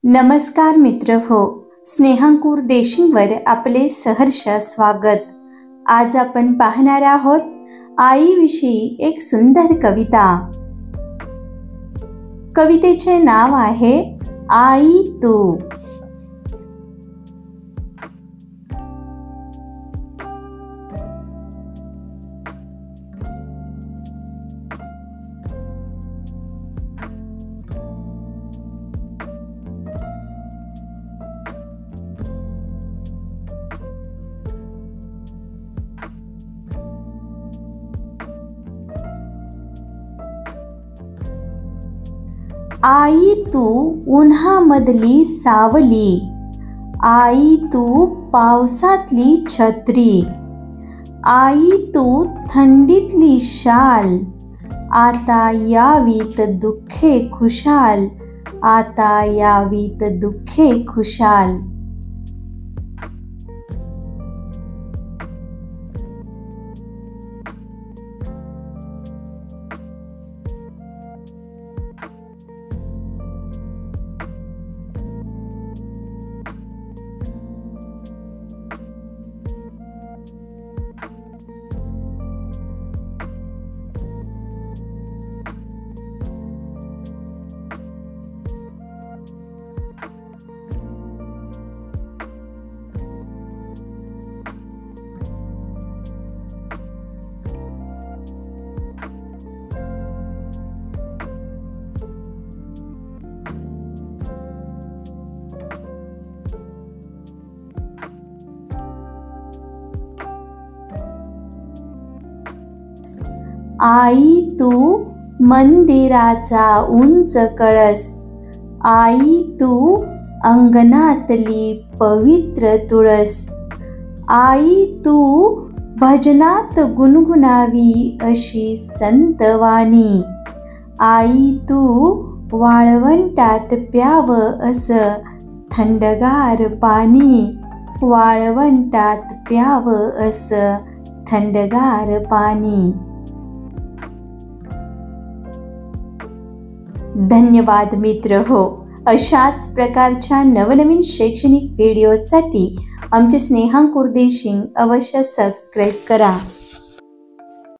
नमस्कार मित्र हो, स्नेहांकुर देशिंगवर आपले सहर्ष स्वागत। आज आपण पाहणार आहोत आईविषयी एक सुंदर कविता। कवितेचे नाव आहे आई तू। आई तू उन्हामधली सावली, आई तू पावसातली छत्री, आई तू थंडीतली शाल, आता यावीत दुःखे खुशाल, आता यावीत दुःखे खुशाल। आई तू मंदिराचा उंच कळस, आई तू अंगणातली पवित्र तुळस, आई तू भजनात गुणगुणावी अशी संतवाणी, आई तू वाळवंटात प्यावं असं थंडगार पाणी, वाळवंटात प्यावं असं थंडगार पाणी। धन्यवाद मित्र हो, अशाच प्रकारच्या नवनवीन शैक्षणिक व्हिडिओसाठी आमचे स्नेहांकुर देशिंग अवश्य सबस्क्राईब करा।